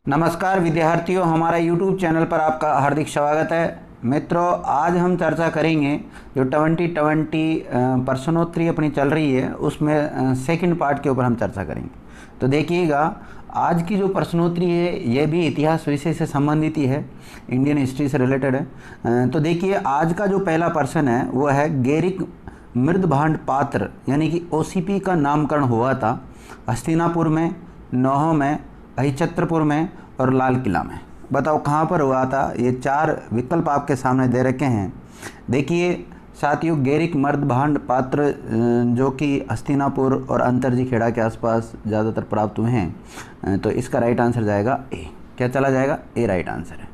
नमस्कार विद्यार्थियों, हमारा YouTube चैनल पर आपका हार्दिक स्वागत है। मित्रों, आज हम चर्चा करेंगे जो 2020 प्रश्नोत्तरी अपनी चल रही है उसमें सेकंड पार्ट के ऊपर हम चर्चा करेंगे। तो देखिएगा, आज की जो प्रश्नोत्तरी है ये भी इतिहास विषय से संबंधित ही है, इंडियन हिस्ट्री से रिलेटेड है। तो देखिए, आज का जो पहला प्रश्न है वो है गैरिक मृदभांड पात्र यानी कि ओसीपी का नामकरण हुआ था हस्तिनापुर में, नौह में, अहिछत्रपुर में और लाल किला में। बताओ कहाँ पर हुआ था। ये चार विकल्प आपके सामने दे रखे हैं। देखिए साथियों, गैरिक मर्दभांड पात्र जो कि हस्तिनापुर और अंतरजी खेड़ा के आसपास ज़्यादातर प्राप्त हुए हैं, तो इसका राइट आंसर जाएगा ए। क्या चला जाएगा? ए राइट आंसर है।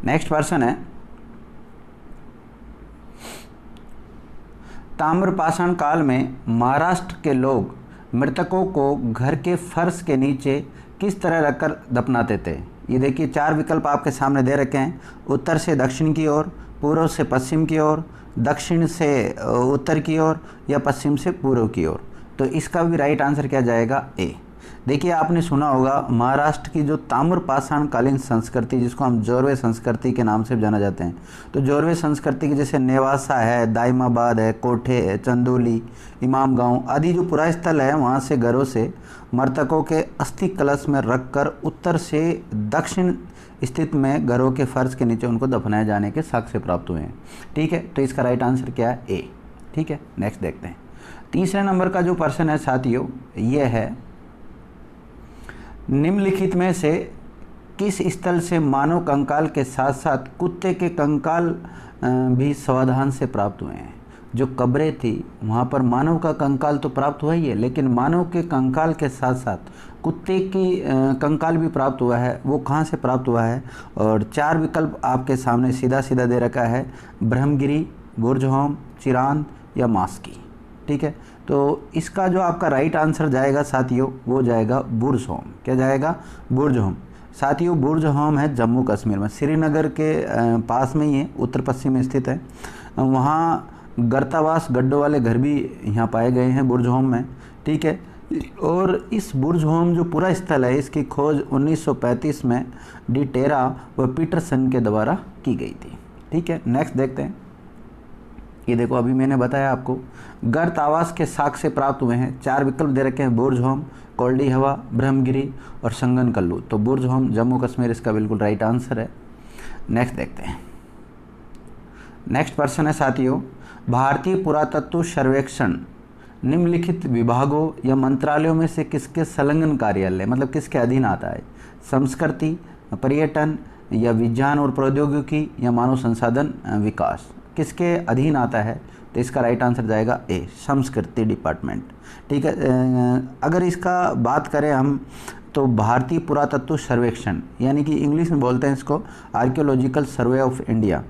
नेक्स्ट प्रश्न है, ताम्रपाषाण काल में महाराष्ट्र के लोग मृतकों को घर के फर्श के नीचे किस तरह रखकर दफनाते थे। ये देखिए, चार विकल्प आपके सामने दे रखे हैं। उत्तर से दक्षिण की ओर, पूर्व से पश्चिम की ओर, दक्षिण से उत्तर की ओर या पश्चिम से पूर्व की ओर। तो इसका भी राइट आंसर क्या जाएगा? ए। देखिए, आपने सुना होगा महाराष्ट्र की जो ताम्रपाषाण कालीन संस्कृति, जिसको हम जोरवे संस्कृति के नाम से जाना जाते हैं, तो जोरवे संस्कृति के जैसे नेवासा है, दाइमाबाद है, कोठे है, चंदोली, इमाम गांव आदि जो पुरास्थल है, वहाँ से घरों से मृतकों के अस्थि कलश में रखकर उत्तर से दक्षिण स्थित में घरों के फर्श के नीचे उनको दफनाए जाने के साक्ष्य प्राप्त हुए हैं। ठीक है, तो इसका राइट आंसर क्या है? ए। ठीक है, नेक्स्ट देखते हैं। तीसरे नंबर का जो प्रश्न है साथियों, ये है, निम्नलिखित में से किस स्थल से मानव कंकाल के साथ साथ कुत्ते के कंकाल भी सावधान से प्राप्त हुए हैं। जो कब्रें थी वहाँ पर मानव का कंकाल तो प्राप्त हुआ ही है, लेकिन मानव के कंकाल के साथ साथ कुत्ते की कंकाल भी प्राप्त हुआ है। वो कहाँ से प्राप्त हुआ है? और चार विकल्प आपके सामने सीधा सीधा दे रखा है, ब्रह्मगिरी, बुर्जहोम, चिरांद या मास्की। ठीक है, तो इसका जो आपका राइट आंसर जाएगा साथियों, वो जाएगा बुर्जहोम। क्या जाएगा? बुर्जहोम। साथियों, बुर्जहोम है जम्मू कश्मीर में, श्रीनगर के पास में ही है, उत्तर पश्चिम में स्थित है। वहाँ गर्तावास गड्ढों वाले घर भी यहाँ पाए गए हैं बुर्जहोम में। ठीक है, और इस बुर्जहोम जो पूरा स्थल है, इसकी खोज 1935 में डी टेरा व पीटरसन के द्वारा की गई थी। ठीक है, नेक्स्ट देखते हैं। ये देखो, अभी मैंने बताया आपको गर्त आवास के साक्ष्य प्राप्त हुए हैं। चार विकल्प दे रखे हैं, बुर्जहोम, कोल्डी हवा, ब्रह्मगिरी और संगन कल्लू। तो बुर्जहोम जम्मू कश्मीर इसका बिल्कुल राइट आंसर है। नेक्स्ट देखते हैं। नेक्स्ट प्रश्न है साथियों, भारतीय पुरातत्व सर्वेक्षण निम्नलिखित विभागों या मंत्रालयों में से किसके संलग्न कार्यालय, मतलब किसके अधीन आता है? संस्कृति, पर्यटन या विज्ञान और प्रौद्योगिकी या मानव संसाधन विकास, किसके अधीन आता है? तो इसका राइट आंसर जाएगा ए, संस्कृति डिपार्टमेंट। ठीक है, अगर इसका बात करें हम, तो भारतीय पुरातत्व सर्वेक्षण यानी कि इंग्लिश में बोलते हैं इसको आर्कियोलॉजिकल सर्वे ऑफ इंडिया,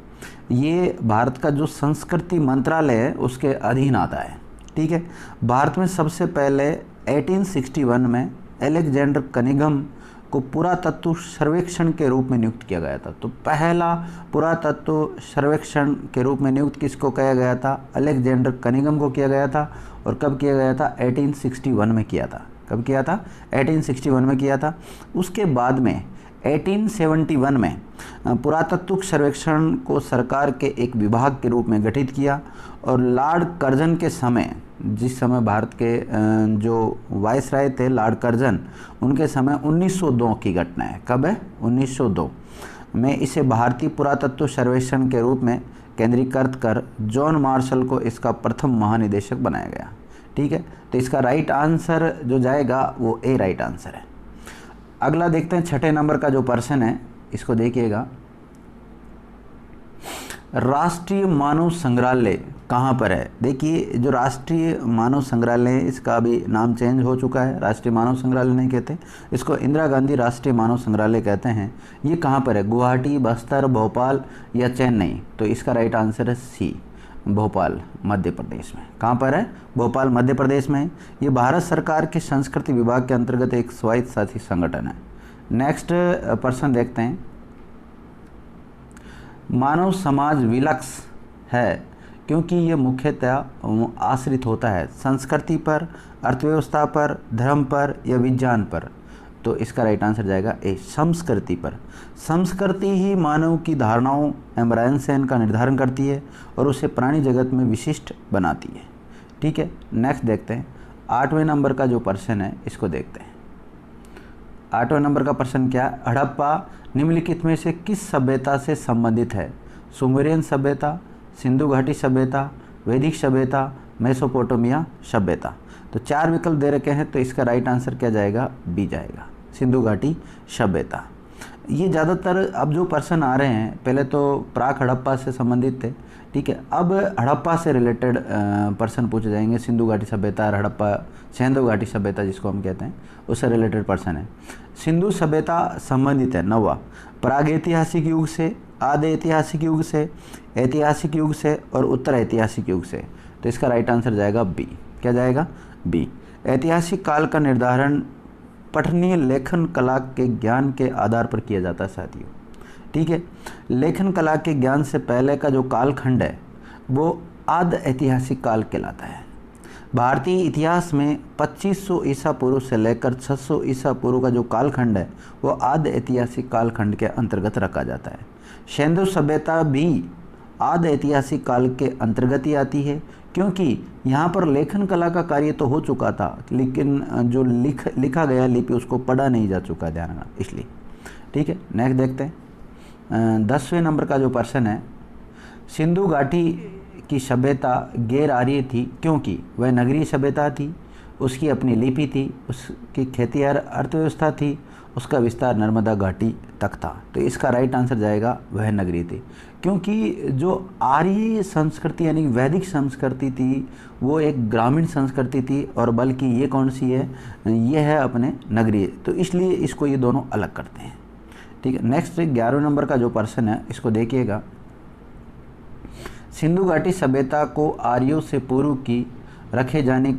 ये भारत का जो संस्कृति मंत्रालय है उसके अधीन आता है। ठीक है, भारत में सबसे पहले 1861 में अलेक्जेंडर कनिंघम को पुरातत्व सर्वेक्षण के रूप में नियुक्त किया गया था। तो पहला पुरातत्व सर्वेक्षण के रूप में नियुक्त किसको किया गया था? अलेक्जेंडर कनिंघम को किया गया था। और कब किया गया था? 1861 में किया था। कब किया था? 1861 में किया था। उसके बाद में 1871 में पुरातत्व सर्वेक्षण को सरकार के एक विभाग के रूप में गठित किया। और लॉर्ड कर्जन के समय, जिस समय भारत के जो वायसराय थे लॉर्ड कर्जन, उनके समय 1902 की घटना है। कब है? 1902 में इसे भारतीय पुरातत्व सर्वेक्षण के रूप में केंद्रीकृत कर जॉन मार्शल को इसका प्रथम महानिदेशक बनाया गया। ठीक है, तो इसका राइट आंसर जो जाएगा वो ए राइट आंसर है। अगला देखते हैं, छठे नंबर का जो प्रश्न है, इसको देखिएगा। राष्ट्रीय मानव संग्रहालय कहाँ पर है? देखिए, जो राष्ट्रीय मानव संग्रहालय है इसका अभी नाम चेंज हो चुका है, राष्ट्रीय मानव संग्रहालय नहीं कहते इसको, इंदिरा गांधी राष्ट्रीय मानव संग्रहालय कहते हैं। ये कहाँ पर है? गुवाहाटी, बस्तर, भोपाल या चेन्नई? तो इसका राइट आंसर है सी, भोपाल, मध्य प्रदेश में। कहाँ पर है? भोपाल, मध्य प्रदेश में। ये भारत सरकार के संस्कृति विभाग के अंतर्गत एक स्वायत्तशासी संगठन है। नेक्स्ट प्रश्न देखते हैं। मानव समाज विलक्ष है क्योंकि ये मुख्यतः आश्रित होता है संस्कृति पर, अर्थव्यवस्था पर, धर्म पर या विज्ञान पर। तो इसका राइट आंसर जाएगा ए, संस्कृति पर। संस्कृति ही मानव की धारणाओं एवं रहन सहन का निर्धारण करती है और उसे प्राणी जगत में विशिष्ट बनाती है। ठीक है, नेक्स्ट देखते हैं 8वें नंबर का जो प्रश्न है इसको देखते हैं। 8वें नंबर का प्रश्न क्या है? हड़प्पा निम्नलिखित में से किस सभ्यता से संबंधित है? सुमेरियन सभ्यता, सिंधु घाटी सभ्यता, वैदिक सभ्यता, मेसोपोटामिया सभ्यता। तो 4 विकल्प दे रखे हैं, तो इसका राइट आंसर क्या जाएगा? बी जाएगा, सिंधु घाटी सभ्यता। ये ज़्यादातर अब जो प्रश्न आ रहे हैं, पहले तो प्राक हड़प्पा से संबंधित थे, ठीक है, अब हड़प्पा से रिलेटेड प्रश्न पूछे जाएंगे। सिंधु घाटी सभ्यता और हड़प्पा, सिंधु घाटी सभ्यता जिसको हम कहते हैं, उससे रिलेटेड प्रश्न है। सिंधु सभ्यता संबंधित है 9वां प्रागैतिहासिक युग से, आदि ऐतिहासिक युग से, ऐतिहासिक युग से और उत्तर ऐतिहासिक युग से। तो इसका राइट आंसर जाएगा बी। क्या जाएगा? बी। ऐतिहासिक काल का निर्धारण पठनीय लेखन कला के ज्ञान के आधार पर किया जाता है साथियों। ठीक है, लेखन कला के ज्ञान से पहले का जो कालखंड है वो आद ऐतिहासिक काल कहलाता है। भारतीय इतिहास में 2500 ईसा पूर्व से लेकर 600 ईसा पूर्व का जो कालखंड है वो आद ऐतिहासिक कालखंड के अंतर्गत रखा जाता है। सिंधु सभ्यता भी आद ऐतिहासिक काल के अंतर्गत ही आती है, क्योंकि यहाँ पर लेखन कला का कार्य तो हो चुका था, लेकिन जो लिखा गया लिपि उसको पढ़ा नहीं जा चुका, ध्यान रखना, इसलिए। ठीक है, नेक्स्ट देखते हैं 10वें नंबर का जो प्रश्न है। सिंधु घाटी की सभ्यता गैर आर्य थी क्योंकि वह नगरीय सभ्यता थी, उसकी अपनी लिपि थी, उसकी खेतिहर अर्थव्यवस्था थी, उसका विस्तार नर्मदा घाटी तक था। तो इसका राइट आंसर जाएगा वह नगरीय थी, क्योंकि जो आर्य संस्कृति यानी वैदिक संस्कृति थी वो एक ग्रामीण संस्कृति थी, और बल्कि ये कौन सी है? ये है अपने नगरीय, तो इसलिए इसको ये दोनों अलग करते हैं। ठीक है, नेक्स्ट 11वें नंबर का जो प्रश्न है इसको देखिएगा। सिंधु घाटी सभ्यता को आर्यों से पूर्व की रखे जाने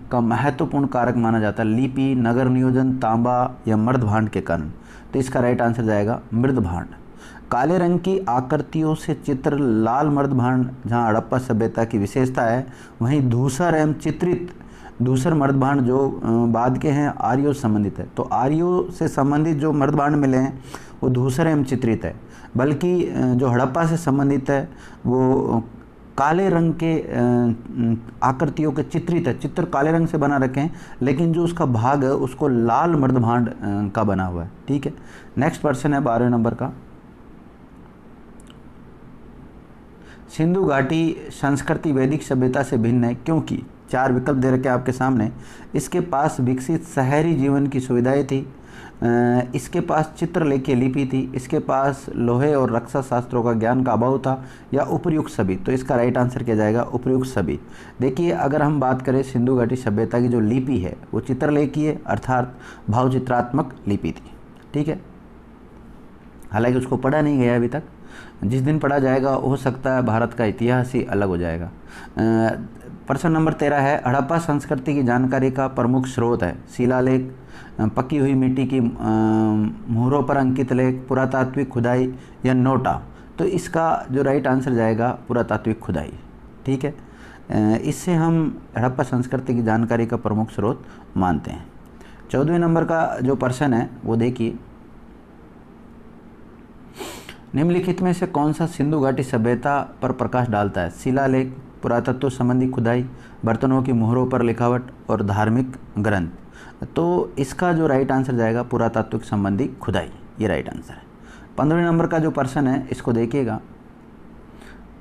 का महत्वपूर्ण कारक माना जाता है लिपि, नगर नियोजन, तांबा या मृद भांड के कारण। तो इसका राइट आंसर जाएगा मृद भांड। काले रंग की आकृतियों से चित्र लाल मृद भांड जहाँ हड़प्पा सभ्यता की विशेषता है, वहीं धूसर एवं चित्रित धूसर मृद भांड जो बाद के हैं आर्यों से संबंधित है। तो आर्यों से संबंधित जो मृद भांड मिले हैं वो धूसर एवं चित्रित है, बल्कि जो हड़प्पा से संबंधित है वो काले रंग के आकृतियों के चित्रित है। चित्र काले रंग से बना रखे हैं, लेकिन जो उसका भाग है उसको लाल मृद भांड का बना हुआ है। ठीक है, नेक्स्ट प्रश्न है 12वें नंबर का। सिंधु घाटी संस्कृति वैदिक सभ्यता से भिन्न है क्योंकि 4 विकल्प दे रखे आपके सामने। इसके पास विकसित शहरी जीवन की सुविधाएं थी, इसके पास चित्रलेखीय लिपि थी, इसके पास लोहे और रक्षा शास्त्रों का ज्ञान का अभाव था, या उपयुक्त सभी। तो इसका राइट आंसर क्या जाएगा? उपयुक्त सभी। देखिए, अगर हम बात करें सिंधु घाटी सभ्यता की जो लिपि है वो चित्रलेखीय अर्थात भावचित्रात्मक लिपि थी। ठीक है, हालांकि उसको पढ़ा नहीं गया अभी तक, जिस दिन पढ़ा जाएगा हो सकता है भारत का इतिहास ही अलग हो जाएगा। प्रश्न नंबर 13 है, हड़प्पा संस्कृति की जानकारी का प्रमुख स्रोत है शिलालेख, पकी हुई मिट्टी की मोहरों पर अंकित लेख, पुरातात्विक खुदाई या नोटा। तो इसका जो राइट आंसर जाएगा पुरातात्विक खुदाई। ठीक है, इससे हम हड़प्पा संस्कृति की जानकारी का प्रमुख स्रोत मानते हैं। 14वें नंबर का जो प्रश्न है वो देखिए, निम्नलिखित में से कौन सा सिंधु घाटी सभ्यता पर प्रकाश डालता है? शिलालेख, पुरातत्व संबंधी खुदाई, बर्तनों की मोहरों पर लिखावट और धार्मिक ग्रंथ। तो इसका जो राइट आंसर जाएगा पुरातत्व संबंधी खुदाई, ये राइट आंसर है। 15वें नंबर का जो प्रश्न है इसको देखिएगा।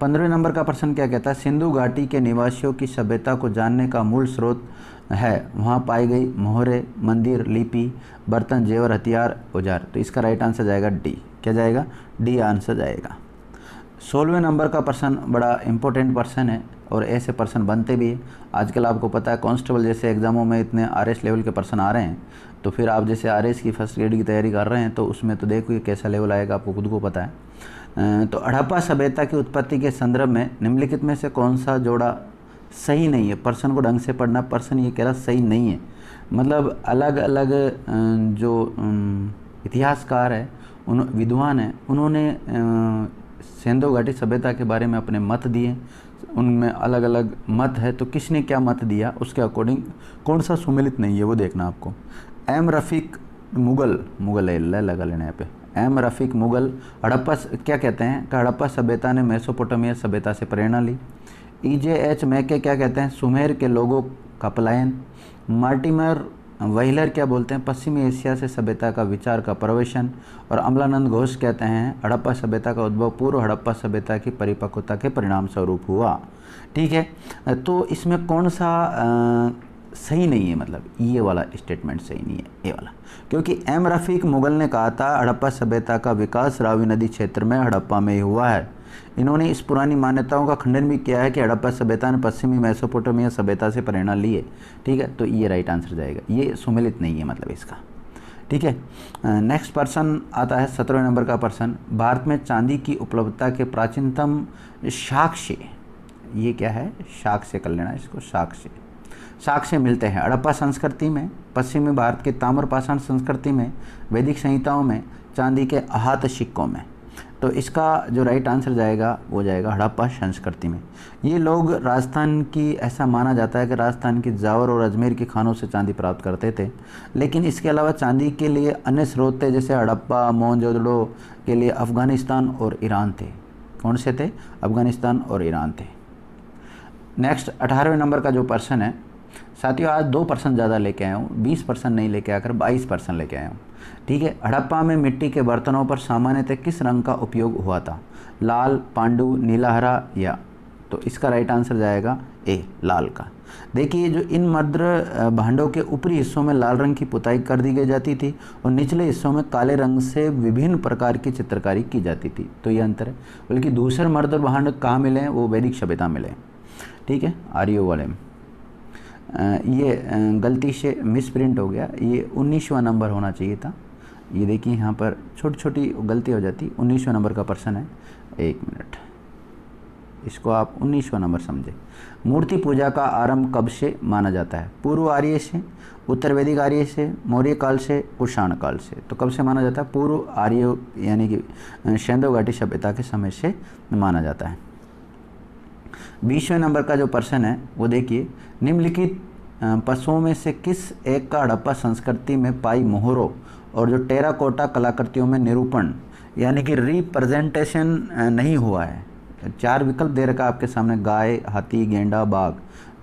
15वें नंबर का प्रश्न क्या कहता है? सिंधु घाटी के निवासियों की सभ्यता को जानने का मूल स्रोत है वहाँ पाई गई मोहरे, मंदिर, लिपि, बर्तन, जेवर, हथियार, औजार। तो इसका राइट आंसर जाएगा डी। क्या जाएगा? डी आंसर जाएगा। 16वें नंबर का प्रश्न बड़ा इंपॉर्टेंट प्रश्न है और ऐसे प्रश्न बनते भी हैं। आजकल आपको पता है कांस्टेबल जैसे एग्ज़ामों में इतने आरएस लेवल के प्रश्न आ रहे हैं, तो फिर आप जैसे आरएस की फर्स्ट ग्रेड की तैयारी कर रहे हैं तो उसमें तो देखो कैसा लेवल आएगा, आपको खुद को पता है। तो हड़प्पा सभ्यता की उत्पत्ति के संदर्भ में निम्नलिखित में से कौन सा जोड़ा सही नहीं है? प्रश्न को ढंग से पढ़ना। प्रश्न ये कह रहा सही नहीं है, मतलब अलग अलग जो इतिहासकार है, उन विद्वान हैं, उन्होंने सिंधु घाटी सभ्यता के बारे में अपने मत दिए, उनमें अलग अलग मत है, तो किसने क्या मत दिया उसके अकॉर्डिंग कौन सा सुमेलित नहीं है वो देखना आपको। एम रफ़ीक मुग़ल, मुग़ल है लगा लेना यहाँ पे, एम रफ़ीक मुग़ल हड़प्पा क्या कहते हैं कि हड़प्पा सभ्यता ने मेसोपोटामिया सभ्यता से प्रेरणा ली। EJ मैके क्या कहते हैं, सुमेर के लोगों का पलायन। मार्टिमर व्हीलर क्या बोलते हैं, पश्चिमी एशिया से सभ्यता का विचार का प्रवेशन। और अमलानंद घोष कहते हैं हड़प्पा सभ्यता का उद्भव पूर्व हड़प्पा सभ्यता की परिपक्वता के परिणाम स्वरूप हुआ। ठीक है, तो इसमें कौन सा सही नहीं है, मतलब ये वाला स्टेटमेंट सही नहीं है, ये वाला, क्योंकि एम रफ़ीक मुग़ल ने कहा था हड़प्पा सभ्यता का विकास रावी नदी क्षेत्र में हड़प्पा में ही हुआ है। इन्होंने इस पुरानी मान्यताओं का खंडन भी किया है कि हड़प्पा सभ्यता ने पश्चिमी मेसोपोटामिया सभ्यता से प्रेरणा ली है। ठीक है, तो ये राइट आंसर जाएगा, ये सुमेलित नहीं है मतलब इसका। ठीक है, नेक्स्ट पर्सन आता है 17वें नंबर का पर्सन, भारत में चांदी की उपलब्धता के प्राचीनतम साक्ष्य, ये क्या है, साक्ष्य कर लेना इसको, साक्ष्य मिलते हैं हड़प्पा संस्कृति में, पश्चिमी भारत के ताम्रपाषाण संस्कृति में, वैदिक संहिताओं में, चांदी के आहत सिक्कों में। तो इसका जो राइट आंसर जाएगा वो जाएगा हड़प्पा संस्कृति में। ये लोग राजस्थान की, ऐसा माना जाता है कि राजस्थान की जावर और अजमेर की खानों से चांदी प्राप्त करते थे, लेकिन इसके अलावा चांदी के लिए अन्य स्रोत थे, जैसे हड़प्पा मोहनजोदड़ो के लिए अफ़गानिस्तान और ईरान थे। कौन से थे, अफ़गानिस्तान और ईरान थे। नेक्स्ट 18वें नंबर का जो पर्सन है, साथियों आज 2% ज़्यादा लेके आया हूँ, 20% नहीं लेके आकर 22% लेके आया हूँ। ठीक है, हड़प्पा में मिट्टी के बर्तनों पर सामान्यतः किस रंग का उपयोग हुआ था, लाल, पांडु, नीला, हरा या, तो इसका राइट आंसर जाएगा ए, लाल का। देखिए जो इन मद्र भांडों के ऊपरी हिस्सों में लाल रंग की पुताई कर दी गई जाती थी और निचले हिस्सों में काले रंग से विभिन्न प्रकार की चित्रकारी की जाती थी, तो ये अंतर है। बल्कि दूसरे मर्द भांड कहाँ मिले हैं, वो वैदिक सभ्यता मिले। ठीक है, आर्यो वाले में ये गलती से मिस प्रिंट हो गया, ये 19वां नंबर होना चाहिए था। ये देखिए यहाँ पर छोटी छोटी गलती हो जाती, 19वां नंबर का पर्सन है। एक मिनट, इसको आप 19वां नंबर समझे। मूर्ति पूजा का आरंभ कब से माना जाता है, पूर्व आर्य से, उत्तर वैदिक आर्य से, मौर्य काल से, कुषाण काल से। तो कब से माना जाता है, पूर्व आर्य यानी कि सिंधु घाटी सभ्यता के समय से माना जाता है। 20वें नंबर का जो पर्सन है वो देखिए, निम्नलिखित पशुओं में से किस एक का हड़प्पा संस्कृति में पाई मोहरों और जो टेराकोटा कलाकृतियों में निरूपण यानी कि रिप्रेजेंटेशन नहीं हुआ है। 4 विकल्प दे रखा आपके सामने, गाय, हाथी, गेंडा, बाघ।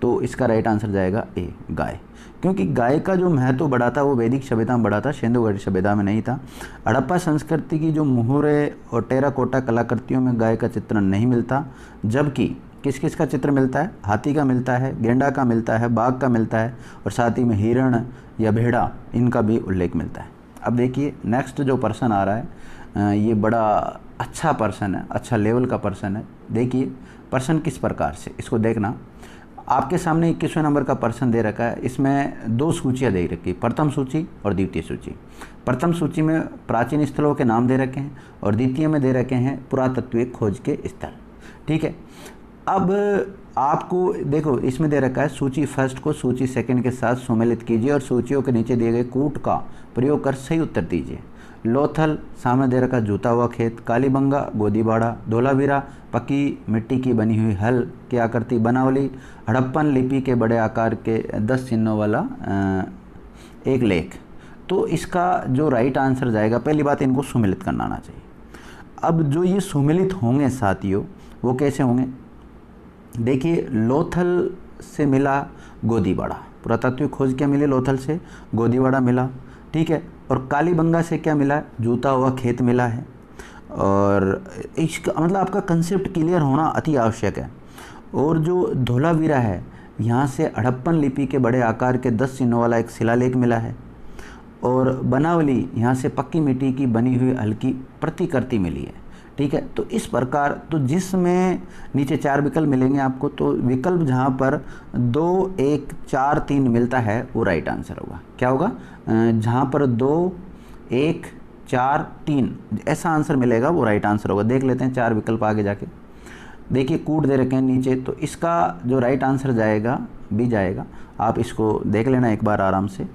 तो इसका राइट आंसर जाएगा ए, गाय, क्योंकि गाय का जो महत्व बढ़ा था वो वैदिक सभ्यता में बढ़ा था, सिंधु घाटी सभ्यता में नहीं था। हड़प्पा संस्कृति की जो मोहरे और टेराकोटा कलाकृतियों में गाय का चित्रण नहीं मिलता, जबकि किस किस का चित्र मिलता है, हाथी का मिलता है, गेंडा का मिलता है, बाघ का मिलता है और साथ ही में हिरण या भेड़ा, इनका भी उल्लेख मिलता है। अब देखिए नेक्स्ट जो पर्सन आ रहा है, ये बड़ा अच्छा पर्सन है, अच्छा लेवल का पर्सन है। देखिए पर्सन किस प्रकार से, इसको देखना। आपके सामने 21वें नंबर का पर्सन दे रखा है, इसमें 2 सूचियाँ दे रखी, प्रथम सूची और द्वितीय सूची। प्रथम सूची में प्राचीन स्थलों के नाम दे रखे हैं और द्वितीय में दे रखे हैं पुरातत्वीय खोज के स्थल। ठीक है, अब आपको देखो इसमें दे रखा है, सूची फर्स्ट को सूची सेकंड के साथ सम्मिलित कीजिए और सूचियों के नीचे दिए गए कूट का प्रयोग कर सही उत्तर दीजिए। लोथल सामने दे रखा जूता हुआ खेत, कालीबंगा गोदीबाड़ा, धोलावीरा पक्की मिट्टी की बनी हुई हल की आकृति बनावली, हड़प्पन लिपि के बड़े आकार के 10 चिन्हों वाला एक लेख। तो इसका जो राइट आंसर जाएगा, पहली बात इनको सम्मिलित करना आना चाहिए। अब जो ये सम्मिलित होंगे साथियों वो कैसे होंगे, देखिए लोथल से मिला गोदीबाड़ा, पुरातत्व खोज क्या मिले, लोथल से गोदीबाड़ा मिला। ठीक है, और कालीबंगा से क्या मिला, जूता हुआ खेत मिला है। और इसका मतलब आपका कंसेप्ट क्लियर होना अति आवश्यक है। और जो धोलावीरा है, यहाँ से हड़प्पन लिपि के बड़े आकार के 10 चिन्हों वाला एक शिलालेख मिला है। और बनावली, यहाँ से पक्की मिट्टी की बनी हुई हल्की प्रतिकृति मिली है। ठीक है, तो इस प्रकार, तो जिसमें नीचे 4 विकल्प मिलेंगे आपको, तो विकल्प जहाँ पर 2, 1, 4, 3 मिलता है वो राइट आंसर होगा। क्या होगा, जहाँ पर 2, 1, 4, 3 ऐसा आंसर मिलेगा वो राइट आंसर होगा। देख लेते हैं 4 विकल्प आगे जाके, देखिए कूट दे रखे हैं नीचे, तो इसका जो राइट आंसर जाएगा बी जाएगा। आप इसको देख लेना एक बार आराम से।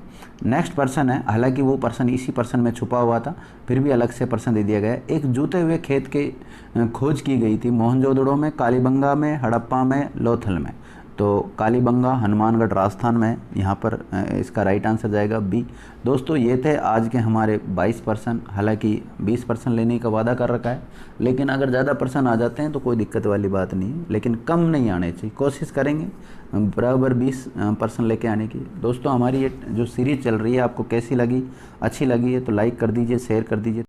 नेक्स्ट पर्सन है, हालांकि वो पर्सन इसी पर्सन में छुपा हुआ था, फिर भी अलग से पर्सन दे दिया गया है। एक जूते हुए खेत के खोज की गई थी मोहनजोदड़ो में, कालीबंगा में, हड़प्पा में, लोथल में। तो कालीबंगा हनुमानगढ़ राजस्थान में है, यहाँ पर इसका राइट आंसर जाएगा बी। दोस्तों ये थे आज के हमारे 22 प्रश्न। हालांकि 20 प्रश्न लेने का वादा कर रखा है, लेकिन अगर ज़्यादा प्रश्न आ जाते हैं तो कोई दिक्कत वाली बात नहीं है, लेकिन कम नहीं आने चाहिए। कोशिश करेंगे बराबर 20 प्रश्न लेके आने की। दोस्तों हमारी ये जो सीरीज़ चल रही है आपको कैसी लगी, अच्छी लगी है तो लाइक कर दीजिए, शेयर कर दीजिए।